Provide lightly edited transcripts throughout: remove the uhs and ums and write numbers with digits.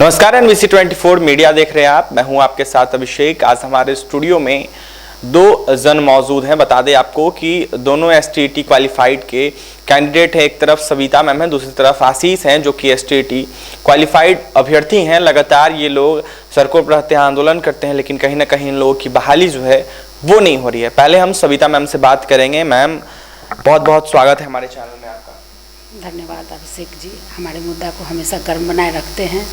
नमस्कार, NBC 24 media देख रहे हैं आप। मैं हूं आपके साथ अभिषेक। आज हमारे स्टूडियो में दो जन मौजूद हैं। बता दें आपको कि दोनों STET क्वालिफाइड के कैंडिडेट हैं। एक तरफ सविता मैम है, दूसरी तरफ आशीष हैं जो कि STET क्वालिफाइड अभ्यर्थी हैं। लगातार ये लोग सड़कों पर रहते हैं, आंदोलन करते हैं, लेकिन कहीं ना कहीं इन लोगों की बहाली जो है वो नहीं हो रही है। पहले हम सविता मैम से बात करेंगे। मैम, बहुत बहुत स्वागत है हमारे चैनल में आपका। धन्यवाद अभिषेक जी, हमारे मुद्दा को हमेशा गर्म बनाए रखते हैं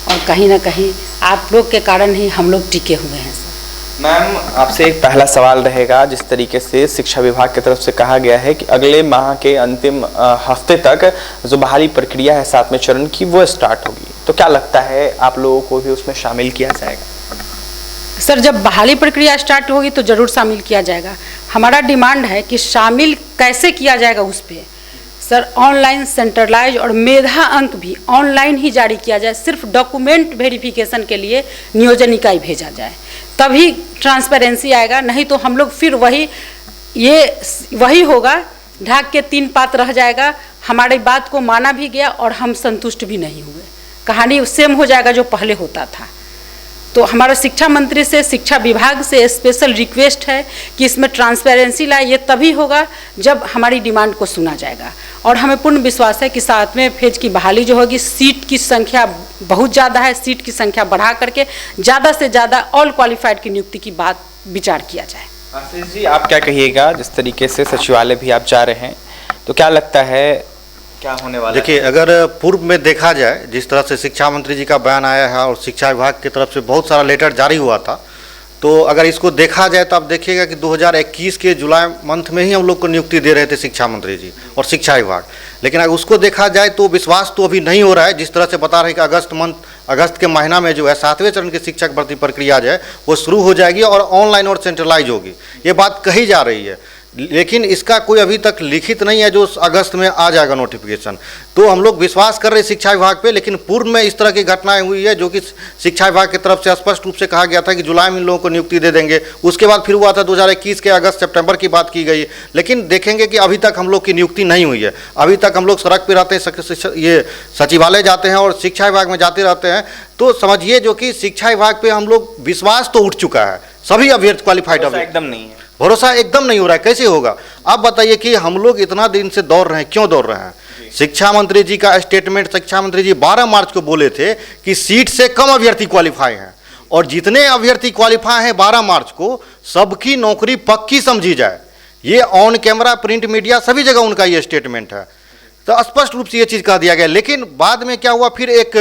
और कहीं ना कहीं आप लोग के कारण ही हम लोग टिके हुए हैं। सर मैम, आपसे एक पहला सवाल रहेगा। जिस तरीके से शिक्षा विभाग की तरफ से कहा गया है कि अगले माह के अंतिम हफ्ते तक जो बहाली प्रक्रिया है 7वें चरण की वो स्टार्ट होगी, तो क्या लगता है आप लोगों को भी उसमें शामिल किया जाएगा? सर, जब बहाली प्रक्रिया स्टार्ट होगी तो ज़रूर शामिल किया जाएगा। हमारा डिमांड है कि शामिल कैसे किया जाएगा उस पर सर ऑनलाइन सेंट्रलाइज और मेधा अंक भी ऑनलाइन ही जारी किया जाए। सिर्फ डॉक्यूमेंट वेरिफिकेशन के लिए नियोजन इकाई भेजा जाए, तभी ट्रांसपेरेंसी आएगा। नहीं तो हम लोग फिर वही होगा, ढाक के 3 पात रह जाएगा। हमारी बात को माना भी गया और हम संतुष्ट भी नहीं हुए। कहानी सेम हो जाएगा जो पहले होता था। तो हमारा शिक्षा मंत्री से, शिक्षा विभाग से स्पेशल रिक्वेस्ट है कि इसमें ट्रांसपेरेंसी लाए। ये तभी होगा जब हमारी डिमांड को सुना जाएगा। और हमें पूर्ण विश्वास है कि 7वें फेज की बहाली जो होगी, सीट की संख्या बहुत ज़्यादा है, सीट की संख्या बढ़ा करके ज़्यादा से ज़्यादा ऑल क्वालिफाइड की नियुक्ति की बात विचार किया जाए। आशीष जी, आप क्या कहिएगा? जिस तरीके से सचिवालय भी आप जा रहे हैं, तो क्या लगता है क्या होने वाला है? देखिए, अगर पूर्व में देखा जाए, जिस तरह से शिक्षा मंत्री जी का बयान आया है और शिक्षा विभाग की तरफ से बहुत सारा लेटर जारी हुआ था, तो अगर इसको देखा जाए तो आप देखिएगा कि 2021 के जुलाई मंथ में ही हम लोग को नियुक्ति दे रहे थे शिक्षा मंत्री जी और शिक्षा विभाग। लेकिन अगर उसको देखा जाए तो विश्वास तो अभी नहीं हो रहा है। जिस तरह से बता रहे हैं कि अगस्त के महीना में जो है 7वें चरण की शिक्षक भर्ती प्रक्रिया जो है वो शुरू हो जाएगी और ऑनलाइन और सेंट्रलाइज होगी, ये बात कही जा रही है। लेकिन इसका कोई अभी तक लिखित नहीं है जो अगस्त में आ जाएगा नोटिफिकेशन। तो हम लोग विश्वास कर रहे हैं शिक्षा विभाग पे, लेकिन पूर्व में इस तरह की घटनाएं हुई है जो कि शिक्षा विभाग की तरफ से स्पष्ट रूप से कहा गया था कि जुलाई में इन लोगों को नियुक्ति दे देंगे। उसके बाद फिर हुआ था 2021 के अगस्त सितंबर की बात की गई। लेकिन देखेंगे कि अभी तक हम लोग की नियुक्ति नहीं हुई है। अभी तक हम लोग सड़क पर रहते हैं, ये सचिवालय जाते हैं और शिक्षा विभाग में जाते रहते हैं। तो समझिए जो कि शिक्षा विभाग पे हम लोग विश्वास तो उठ चुका है, सभी अभ्यर्थी क्वालिफाइड एकदम नहीं है, भरोसा एकदम नहीं हो रहा है। कैसे होगा आप बताइए कि हम लोग इतना दिन से दौड़ रहे हैं, क्यों दौड़ रहे हैं? शिक्षा मंत्री जी का स्टेटमेंट, शिक्षा मंत्री जी 12 मार्च को बोले थे कि सीट से कम अभ्यर्थी क्वालिफाई हैं और जितने अभ्यर्थी क्वालिफाई हैं 12 मार्च को सबकी नौकरी पक्की समझी जाए। ये ऑन कैमरा, प्रिंट मीडिया, सभी जगह उनका ये स्टेटमेंट है। तो स्पष्ट रूप से ये चीज़ कह दिया गया। लेकिन बाद में क्या हुआ, फिर एक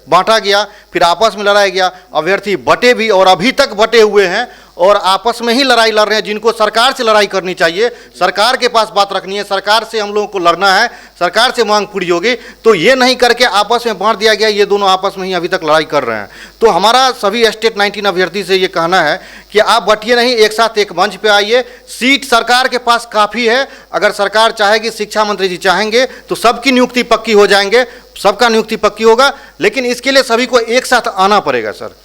बांटा गया, फिर आपस में लड़ाया गया, अभ्यर्थी बटे भी और अभी तक बटे हुए हैं और आपस में ही लड़ाई लड़ रहे हैं। जिनको सरकार से लड़ाई करनी चाहिए, सरकार के पास बात रखनी है, सरकार से हम लोगों को लड़ना है, सरकार से मांग पूरी होगी, तो ये नहीं करके आपस में बांट दिया गया। ये दोनों आपस में ही अभी तक लड़ाई कर रहे हैं। तो हमारा सभी स्टेट 19 अभ्यर्थी से ये कहना है कि आप बटिए नहीं, एक साथ एक मंच पे आइए। सीट सरकार के पास काफ़ी है। अगर सरकार चाहेगी, शिक्षा मंत्री जी चाहेंगे तो सबकी नियुक्ति पक्की हो जाएंगे, सबका नियुक्ति पक्की होगा। लेकिन इसके लिए सभी को एक साथ आना पड़ेगा सर।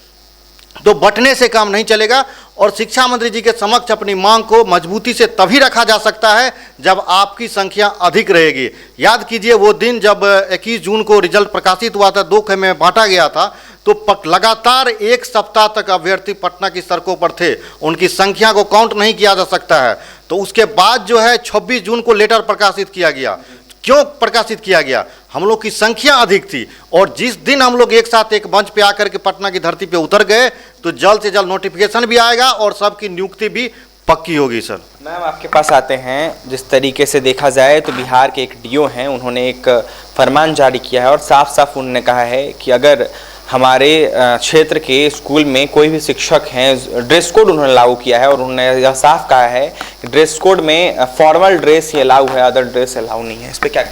तो बंटने से काम नहीं चलेगा और शिक्षा मंत्री जी के समक्ष अपनी मांग को मजबूती से तभी रखा जा सकता है जब आपकी संख्या अधिक रहेगी। याद कीजिए वो दिन जब 21 जून को रिजल्ट प्रकाशित हुआ था, 2 खे में बांटा गया था, तो लगातार 1 सप्ताह तक अभ्यर्थी पटना की सड़कों पर थे। उनकी संख्या को काउंट नहीं किया जा सकता है। तो उसके बाद जो है 26 जून को लेटर प्रकाशित किया गया। क्यों प्रकाशित किया गया? हम लोग की संख्या अधिक थी और जिस दिन हम लोग एक साथ एक मंच पे आकर के पटना की धरती पे उतर गए तो जल्द से जल्द नोटिफिकेशन भी आएगा और सबकी नियुक्ति भी पक्की होगी सर। मैम, आपके पास आते हैं। जिस तरीके से देखा जाए तो बिहार के एक DO हैं, उन्होंने एक फरमान जारी किया है और साफ साफ उन्होंने कहा है कि अगर हमारे क्षेत्र के स्कूल में कोई भी शिक्षक हैं, ड्रेस कोड उन्होंने लागू किया है और उन्होंने यह साफ कहा है कि ड्रेस कोड में फॉर्मल ड्रेस ही अलाउ है, अदर ड्रेस अलाउ नहीं है। इस पर क्या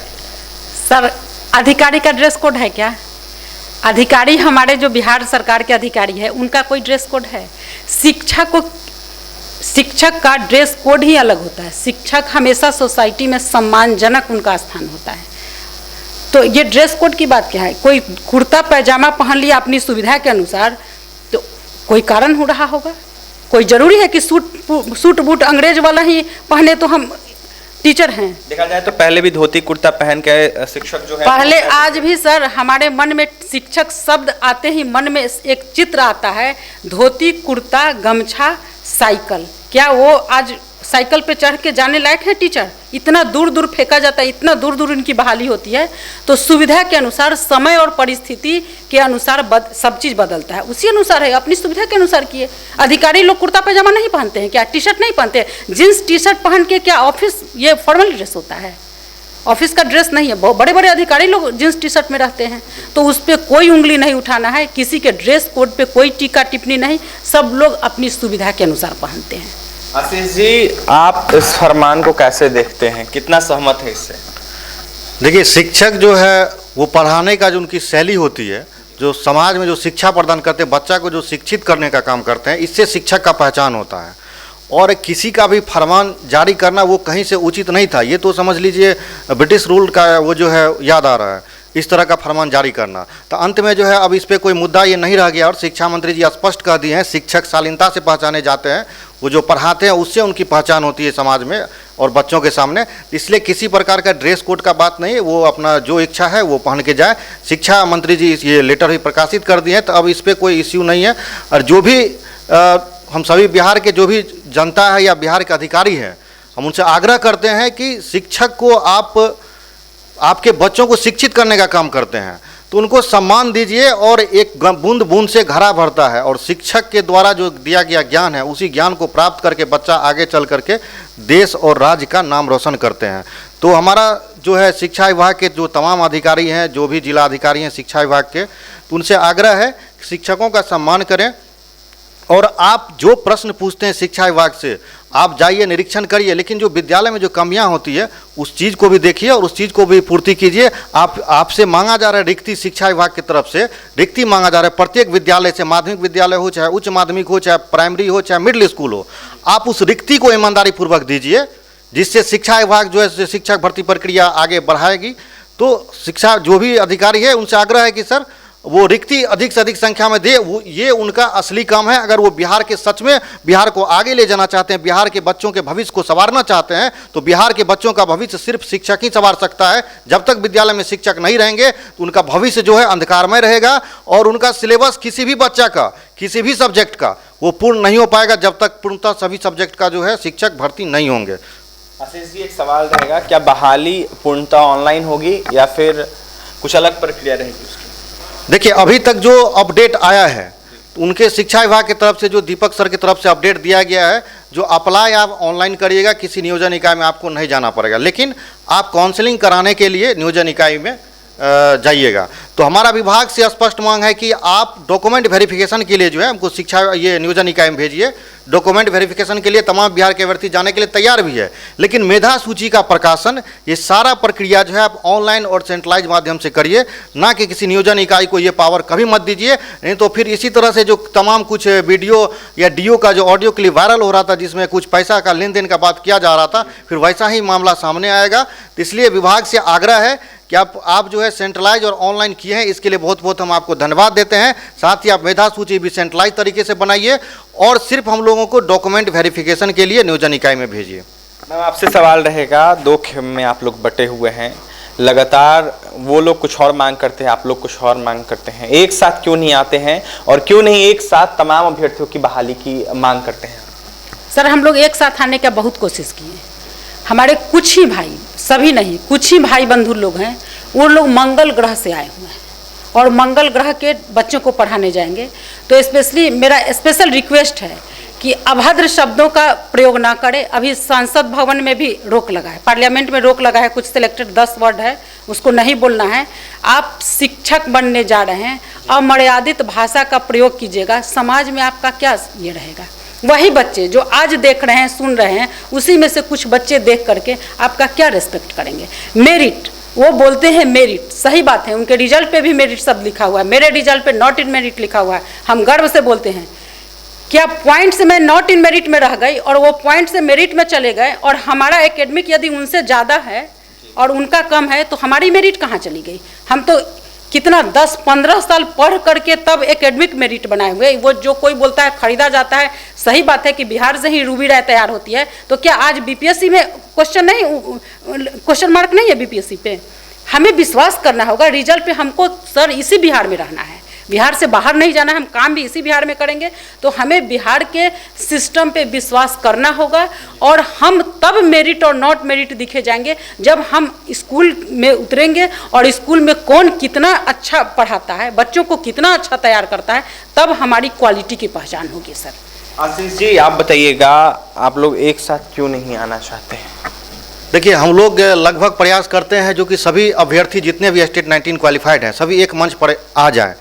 सर, अधिकारी का ड्रेस कोड है क्या? अधिकारी हमारे जो बिहार सरकार के अधिकारी है उनका कोई ड्रेस कोड है? शिक्षक का ड्रेस कोड ही अलग होता है। शिक्षक हमेशा सोसाइटी में सम्मानजनक उनका स्थान होता है। तो ये ड्रेस कोड की बात क्या है? कोई कुर्ता पैजामा पहन लिया अपनी सुविधा के अनुसार, तो कोई कारण हो रहा होगा। कोई ज़रूरी है कि सूट बूट अंग्रेज वाला ही पहने तो हम टीचर हैं। देखा जाए तो पहले भी धोती कुर्ता पहन के शिक्षक जो है पहले आज भी सर हमारे मन में शिक्षक शब्द आते ही मन में एक चित्र आता है, धोती कुर्ता गमछा साइकिल। क्या वो आज साइकिल पे चढ़ के जाने लायक है टीचर? इतना दूर दूर फेंका जाता है, इतना दूर दूर इनकी बहाली होती है। तो सुविधा के अनुसार, समय और परिस्थिति के अनुसार सब चीज़ बदलता है, उसी अनुसार है, अपनी सुविधा के अनुसार किए। अधिकारी लोग कुर्ता पैजामा नहीं पहनते हैं क्या? टी शर्ट नहीं पहनते? जींस टी शर्ट पहन के क्या ऑफिस ये फॉर्मल ड्रेस होता है? ऑफिस का ड्रेस नहीं है। बहुत बड़े बड़े अधिकारी लोग जींस टी शर्ट में रहते हैं। तो उस पर कोई उंगली नहीं उठाना है, किसी के ड्रेस कोड पे कोई टीका टिप्पणी नहीं, सब लोग अपनी सुविधा के अनुसार पहनते हैं। आशीष जी, आप इस फरमान को कैसे देखते हैं, कितना सहमत है इससे? देखिए, शिक्षक जो है वो पढ़ाने का जो उनकी शैली होती है, जो समाज में जो शिक्षा प्रदान करते हैं, बच्चा को जो शिक्षित करने का काम करते हैं, इससे शिक्षक का पहचान होता है। और किसी का भी फरमान जारी करना वो कहीं से उचित नहीं था। ये तो समझ लीजिए ब्रिटिश रूल का वो जो है याद आ रहा है, इस तरह का फरमान जारी करना। तो अंत में जो है अब इस पर कोई मुद्दा ये नहीं रह गया और शिक्षा मंत्री जी स्पष्ट कह दिए हैं, शिक्षक शालीनता से पहचाने जाते हैं, वो जो पढ़ाते हैं उससे उनकी पहचान होती है समाज में और बच्चों के सामने। इसलिए किसी प्रकार का ड्रेस कोड का बात नहीं है, वो अपना जो इच्छा है वो पहन के जाए। शिक्षा मंत्री जी ये लेटर भी प्रकाशित कर दिए हैं, तो अब इस पर कोई इश्यू नहीं है। और जो भी हम सभी बिहार के जो भी जनता है या बिहार के अधिकारी हैं, हम उनसे आग्रह करते हैं कि शिक्षक को आपके बच्चों को शिक्षित करने का काम करते हैं तो उनको सम्मान दीजिए। और एक बूंद बूंद से घड़ा भरता है और शिक्षक के द्वारा जो दिया गया ज्ञान है उसी ज्ञान को प्राप्त करके बच्चा आगे चल करके देश और राज्य का नाम रोशन करते हैं। तो हमारा जो है शिक्षा विभाग के जो तमाम अधिकारी हैं, जो भी जिला अधिकारी हैं शिक्षा विभाग के, तो उनसे आग्रह है शिक्षकों का सम्मान करें। और आप जो प्रश्न पूछते हैं शिक्षा विभाग से, आप जाइए निरीक्षण करिए, लेकिन जो विद्यालय में जो कमियां होती है उस चीज़ को भी देखिए और उस चीज़ को भी पूर्ति कीजिए। आपसे मांगा जा रहा है रिक्ति, शिक्षा विभाग की तरफ से रिक्ति मांगा जा रहा है प्रत्येक विद्यालय से, माध्यमिक विद्यालय हो चाहे उच्च माध्यमिक हो चाहे प्राइमरी हो चाहे मिडिल स्कूल हो, आप उस रिक्ति को ईमानदारी पूर्वक दीजिए, जिससे शिक्षा विभाग जो है शिक्षक भर्ती प्रक्रिया आगे बढ़ाएगी। तो शिक्षा जो भी अधिकारी है उनसे आग्रह है कि सर वो रिक्ति अधिक से अधिक संख्या में दे, वो ये उनका असली काम है। अगर वो बिहार के सच में बिहार को आगे ले जाना चाहते हैं, बिहार के बच्चों के भविष्य को संवारना चाहते हैं, तो बिहार के बच्चों का भविष्य सिर्फ शिक्षक ही संवार सकता है। जब तक विद्यालय में शिक्षक नहीं रहेंगे तो उनका भविष्य जो है अंधकारमय रहेगा और उनका सिलेबस किसी भी बच्चा का, किसी भी सब्जेक्ट का वो पूर्ण नहीं हो पाएगा जब तक पूर्णतः सभी सब्जेक्ट का जो है शिक्षक भर्ती नहीं होंगे। आशीष जी, एक सवाल रहेगा, क्या बहाली पूर्णतः ऑनलाइन होगी या फिर कुछ अलग प्रक्रिया रहेगी उसकी? देखिए, अभी तक जो अपडेट आया है तो उनके शिक्षा विभाग की तरफ से जो दीपक सर की तरफ से अपडेट दिया गया है, जो अप्लाई आप ऑनलाइन करिएगा, किसी नियोजन इकाई में आपको नहीं जाना पड़ेगा, लेकिन आप काउंसलिंग कराने के लिए नियोजन इकाई में जाइएगा। तो हमारा विभाग से स्पष्ट मांग है कि आप डॉक्यूमेंट वेरिफिकेशन के लिए जो है हमको शिक्षा ये नियोजन इकाई में भेजिए। डॉक्यूमेंट वेरिफिकेशन के लिए तमाम बिहार के अभ्यर्थी जाने के लिए तैयार भी है, लेकिन मेधा सूची का प्रकाशन ये सारा प्रक्रिया जो है आप ऑनलाइन और सेंट्रलाइज माध्यम से करिए, ना कि किसी नियोजन इकाई को ये पावर कभी मत दीजिए। नहीं तो फिर इसी तरह से जो तमाम कुछ वीडियो या डीओ का जो ऑडियो क्लिप वायरल हो रहा था जिसमें कुछ पैसा का लेन देन का बात किया जा रहा था, फिर वैसा ही मामला सामने आएगा। तो इसलिए विभाग से आग्रह है कि आप जो है सेंट्रलाइज और ऑनलाइन किए हैं, इसके लिए बहुत बहुत हम आपको धन्यवाद देते हैं। साथ ही आप मेधा सूची भी सेंट्रलाइज तरीके से बनाइए और सिर्फ हम लोगों को डॉक्यूमेंट वेरिफिकेशन के लिए नियोजन इकाई में भेजिए। मैम, आपसे सवाल रहेगा, दो खेम में आप लोग बटे हुए हैं, लगातार वो लोग कुछ और मांग करते हैं, आप लोग कुछ और मांग करते हैं, एक साथ क्यों नहीं आते हैं और क्यों नहीं एक साथ तमाम अभ्यर्थियों की बहाली की मांग करते हैं? सर, हम लोग एक साथ आने की बहुत कोशिश किए। हमारे कुछ ही भाई, सभी नहीं, कुछ ही भाई बंधु लोग हैं, वो लोग मंगल ग्रह से आए हुए हैं और मंगल ग्रह के बच्चों को पढ़ाने जाएंगे। तो स्पेशली मेरा स्पेशल रिक्वेस्ट है कि अभद्र शब्दों का प्रयोग ना करें। अभी संसद भवन में भी रोक लगा है, पार्लियामेंट में रोक लगा है, कुछ सिलेक्टेड 10 वर्ड है, उसको नहीं बोलना है। आप शिक्षक बनने जा रहे हैं, अमर्यादित भाषा का प्रयोग कीजिएगा, समाज में आपका क्या ये रहेगा? वही बच्चे जो आज देख रहे हैं, सुन रहे हैं, उसी में से कुछ बच्चे देख करके आपका क्या रिस्पेक्ट करेंगे? मेरिट, वो बोलते हैं मेरिट, सही बात है, उनके रिजल्ट पे भी मेरिट शब्द लिखा हुआ है, मेरे रिजल्ट पे नॉट इन मेरिट लिखा हुआ है, हम गर्व से बोलते हैं। क्या पॉइंट से मैं नॉट इन मेरिट में रह गई और वो पॉइंट से मेरिट में चले गए और हमारा एकेडमिक यदि उनसे ज़्यादा है और उनका कम है तो हमारी मेरिट कहाँ चली गई? हम तो कितना 10-15 साल पढ़ करके तब एकेडमिक मेरिट बनाए हुए। वो जो कोई बोलता है खरीदा जाता है, सही बात है कि बिहार से ही रूबी राय तैयार होती है, तो क्या आज बीपीएससी में क्वेश्चन मार्क नहीं है बीपीएससी पे? हमें विश्वास करना होगा रिजल्ट पे। हमको सर इसी बिहार में रहना है, बिहार से बाहर नहीं जाना है, हम काम भी इसी बिहार में करेंगे। तो हमें बिहार के सिस्टम पे विश्वास करना होगा और हम तब मेरिट और नॉट मेरिट दिखे जाएंगे जब हम स्कूल में उतरेंगे और स्कूल में कौन कितना अच्छा पढ़ाता है, बच्चों को कितना अच्छा तैयार करता है, तब हमारी क्वालिटी की पहचान होगी। सर आशीष जी आप बताइएगा, आप लोग एक साथ क्यों नहीं आना चाहते हैं? देखिए, हम लोग लगभग प्रयास करते हैं जो कि सभी अभ्यर्थी जितने भी स्टेट 19 क्वालिफाइड हैं सभी एक मंच पर आ जाएं,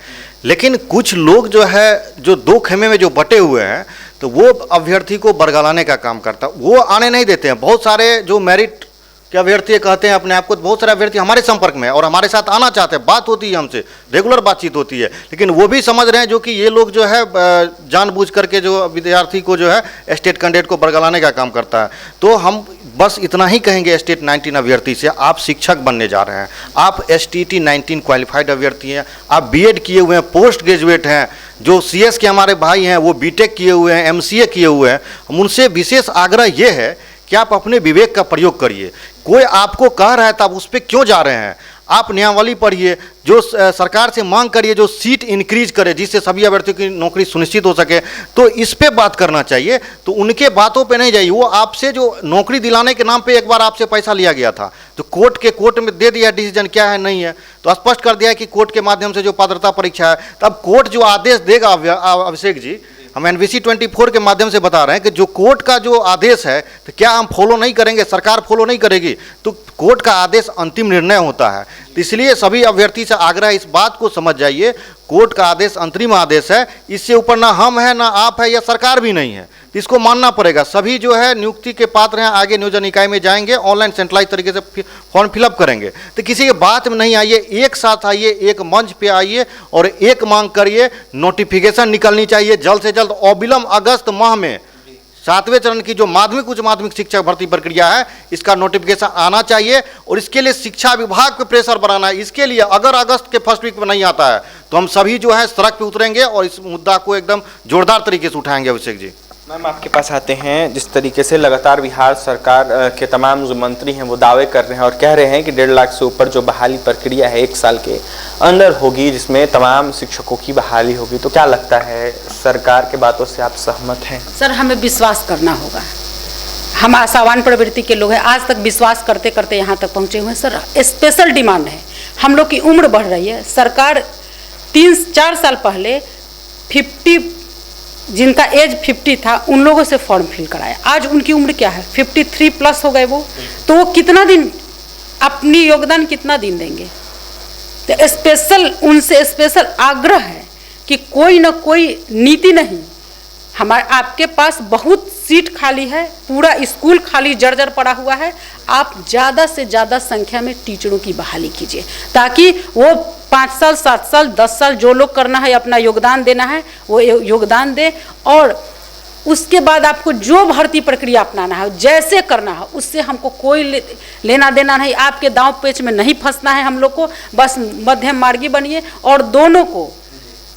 लेकिन कुछ लोग जो है जो दो खेमे में जो बटे हुए हैं तो वो अभ्यर्थी को बरगलाने का काम करता, वो आने नहीं देते हैं। बहुत सारे जो मेरिट के अभ्यर्थी कहते हैं अपने आप को, बहुत सारे अभ्यर्थी हमारे संपर्क में है और हमारे साथ आना चाहते हैं, बात होती है हमसे, रेगुलर बातचीत होती है, लेकिन वो भी समझ रहे हैं जो कि ये लोग जो है जानबूझ करके जो विद्यार्थी को जो है स्टेट कैंडिडेट को बरगलाने का काम करता है। तो हम बस इतना ही कहेंगे स्टेट 19 अभ्यर्थी से, आप शिक्षक बनने जा रहे हैं, आप STT 19 क्वालिफाइड अभ्यर्थी हैं, आप बीएड किए हुए हैं, पोस्ट ग्रेजुएट हैं, जो CS के हमारे भाई हैं वो बीटेक किए हुए हैं, MCA किए हुए हैं। हम उनसे विशेष आग्रह ये है कि आप अपने विवेक का प्रयोग करिए। कोई आपको कह रहा है तो आप उस पर क्यों जा रहे हैं? आप नियमावली पढ़िए, जो सरकार से मांग करिए जो सीट इंक्रीज करे जिससे सभी अभ्यर्थियों की नौकरी सुनिश्चित हो सके, तो इस पे बात करना चाहिए। तो उनके बातों पे नहीं जाइए। वो आपसे जो नौकरी दिलाने के नाम पे एक बार आपसे पैसा लिया गया था, तो कोर्ट में दे दिया डिसीजन, क्या है नहीं है, तो स्पष्ट कर दिया है कि कोर्ट के माध्यम से जो पात्रता परीक्षा है, तब कोर्ट जो आदेश देगा अभिषेक जी, हम NBC 24 के माध्यम से बता रहे हैं कि जो कोर्ट का जो आदेश है तो क्या हम फॉलो नहीं करेंगे, सरकार फॉलो नहीं करेगी, तो कोर्ट का आदेश अंतिम निर्णय होता है। तो इसलिए सभी अभ्यर्थी से आग्रह इस बात को समझ जाइए, कोर्ट का आदेश अंतरिम आदेश है, इससे ऊपर ना हम है ना आप है या सरकार भी नहीं है, तो इसको मानना पड़ेगा। सभी जो है नियुक्ति के पात्र हैं, आगे नियोजन इकाई में जाएंगे, ऑनलाइन सेंट्रलाइज तरीके से फॉर्म फिलअप करेंगे। तो किसी के बात में नहीं आइए, एक साथ आइए, एक मंच पे आइए और एक मांग करिए, नोटिफिकेशन निकलनी चाहिए जल्द से जल्द, अविलंब अगस्त माह में 7वें चरण की जो माध्यमिक उच्च माध्यमिक शिक्षक भर्ती प्रक्रिया है, इसका नोटिफिकेशन आना चाहिए और इसके लिए शिक्षा विभाग पे प्रेशर बनाना है। इसके लिए अगर अगस्त के फर्स्ट वीक में नहीं आता है तो हम सभी जो है सड़क पे उतरेंगे और इस मुद्दा को एकदम जोरदार तरीके से उठाएंगे। अभिषेक जी, मैम आपके पास आते हैं, जिस तरीके से लगातार बिहार सरकार के तमाम जो मंत्री हैं वो दावे कर रहे हैं और कह रहे हैं कि 1.5 लाख से ऊपर जो बहाली प्रक्रिया है 1 साल के अंदर होगी, जिसमें तमाम शिक्षकों की बहाली होगी, तो क्या लगता है सरकार के बातों से आप सहमत हैं? सर हमें विश्वास करना होगा, हम आशावान प्रवृत्ति के लोग हैं, आज तक विश्वास करते करते यहाँ तक पहुँचे हुए हैं। सर स्पेशल डिमांड है, हम लोग की उम्र बढ़ रही है। सरकार 3-4 साल पहले 50 जिनका एज 50 था उन लोगों से फॉर्म फिल कराया, आज उनकी उम्र क्या है, 53 प्लस हो गए वो, तो वो कितना दिन अपनी योगदान कितना दिन देंगे? तो स्पेशल उनसे स्पेशल आग्रह है कि कोई ना कोई नीति नहीं, हमारे आपके पास बहुत सीट खाली है, पूरा स्कूल खाली जर्जर पड़ा हुआ है, आप ज़्यादा से ज़्यादा संख्या में टीचरों की बहाली कीजिए ताकि वो 5 साल 7 साल 10 साल जो लोग करना है, अपना योगदान देना है वो योगदान दे, और उसके बाद आपको जो भर्ती प्रक्रिया अपनाना है जैसे करना है उससे हमको कोई लेना देना नहीं। आपके दांव पेच में नहीं फंसना है हम लोग को, बस मध्यम मार्गी बनिए और दोनों को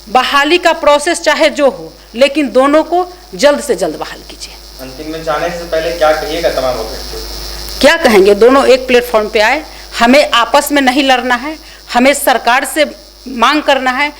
बहाली का प्रोसेस चाहे जो हो, लेकिन दोनों को जल्द से जल्द बहाल कीजिए। अंतिम में जाने से पहले क्या कहिएगा तमाम अभ्यर्थियों को? क्या कहेंगे, दोनों एक प्लेटफॉर्म पे आए, हमें आपस में नहीं लड़ना है, हमें सरकार से मांग करना है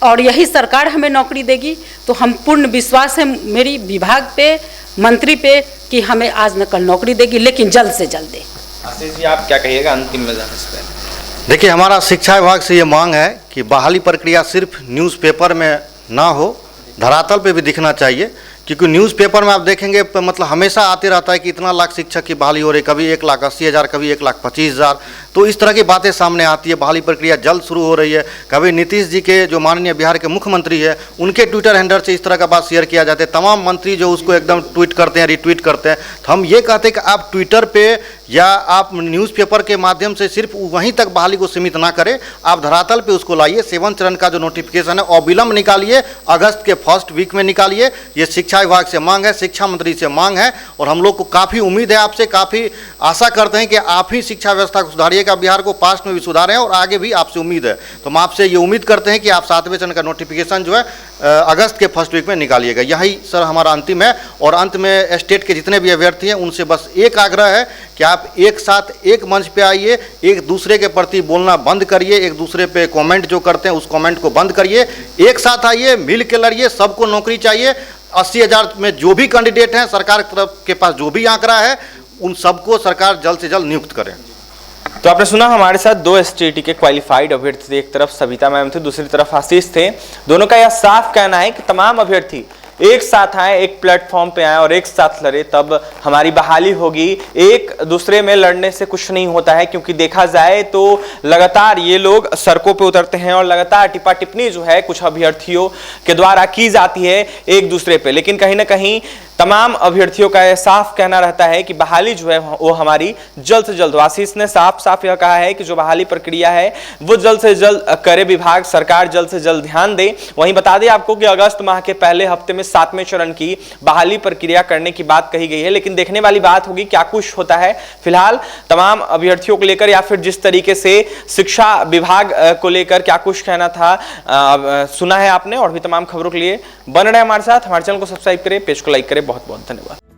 और यही सरकार हमें नौकरी देगी। तो हम पूर्ण विश्वास है मेरी विभाग पे, मंत्री पे कि हमें आज न कल नौकरी देगी, लेकिन जल्द से जल्द दे। आशीष जी आप क्या कहिएगा अंतिम में जाने से पहले? देखिए, हमारा शिक्षा विभाग से ये मांग है कि बहाली प्रक्रिया सिर्फ न्यूज़पेपर में ना हो, धरातल पे भी दिखना चाहिए, क्योंकि न्यूज़पेपर में आप देखेंगे मतलब हमेशा आते रहता है कि इतना लाख शिक्षक की बहाली हो रही, कभी 1,80,000, कभी 1,25,000, तो इस तरह की बातें सामने आती है। बहाली प्रक्रिया जल्द शुरू हो रही है, कभी नीतीश जी के जो माननीय बिहार के मुख्यमंत्री है उनके ट्विटर हैंडल से इस तरह का बात शेयर किया जाता है, तमाम मंत्री जो उसको एकदम ट्वीट करते हैं, रिट्वीट करते हैं। तो हम ये कहते हैं कि आप ट्विटर पे या आप न्यूज़पेपर के माध्यम से सिर्फ वहीं तक बहाली को सीमित ना करें, आप धरातल पे उसको लाइए। 7 चरण का जो नोटिफिकेशन है अविलंब निकालिए, अगस्त के फर्स्ट वीक में निकालिए। ये शिक्षा विभाग से मांग है, शिक्षा मंत्री से मांग है, और हम लोग को काफ़ी उम्मीद है आपसे, काफ़ी आशा करते हैं कि आप ही शिक्षा व्यवस्था को सुधारिएगा, बिहार को पास्ट में भी सुधारें, और आगे भी आपसे उम्मीद है। तो हम आपसे ये उम्मीद करते हैं कि आप 7वें चरण का नोटिफिकेशन जो है अगस्त के फर्स्ट वीक में निकालिएगा। यही सर हमारा अंतिम है। और अंत में स्टेट के जितने भी अभ्यर्थी हैं उनसे बस एक आग्रह है कि आप एक साथ एक मंच पे आइए, एक दूसरे के प्रति बोलना बंद करिए, एक दूसरे पे कमेंट जो करते हैं उस कमेंट को बंद करिए, एक साथ आइए, मिल के लड़िए। सबको नौकरी चाहिए। 80,000 में जो भी कैंडिडेट हैं, सरकार की तरफ के पास जो भी आंकड़ा है, उन सबको सरकार जल्द से जल्द नियुक्त करें। तो आपने सुना हमारे साथ 2 एसटीईटी के क्वालिफाइड अभ्यर्थी थे, एक तरफ सविता मैम थे, दूसरी तरफ आशीष थे। दोनों का यह साफ कहना है कि तमाम अभ्यर्थी एक साथ आए, एक प्लेटफॉर्म पे आए और एक साथ लड़े, तब हमारी बहाली होगी। एक दूसरे में लड़ने से कुछ नहीं होता है, क्योंकि देखा जाए तो लगातार ये लोग सड़कों पे उतरते हैं और लगातार टिप्पा टिप्पणी जो है कुछ अभ्यर्थियों के द्वारा की जाती है एक दूसरे पे। लेकिन कहीं ना कहीं तमाम अभ्यर्थियों का यह साफ कहना रहता है कि बहाली जो है वो हमारी जल्द से जल्द, आशीष ने साफ साफ यह कहा है कि जो बहाली प्रक्रिया है वो जल्द से जल्द करे विभाग, सरकार जल्द से जल्द ध्यान दे। वहीं बता दें आपको कि अगस्त माह के पहले हफ्ते में 7वें चरण की बहाली प्रक्रिया करने की बात कही गई है। लेकिन देखने वाली बात होगी क्या कुछ होता है। फिलहाल तमाम अभ्यर्थियों को लेकर या फिर जिस तरीके से शिक्षा विभाग को लेकर क्या कुछ कहना था सुना है आपने। और भी तमाम खबरों के लिए बन रहे हमारे साथ, हमारे चैनल को सब्सक्राइब करें, पेज को लाइक करें। बहुत बहुत धन्यवाद।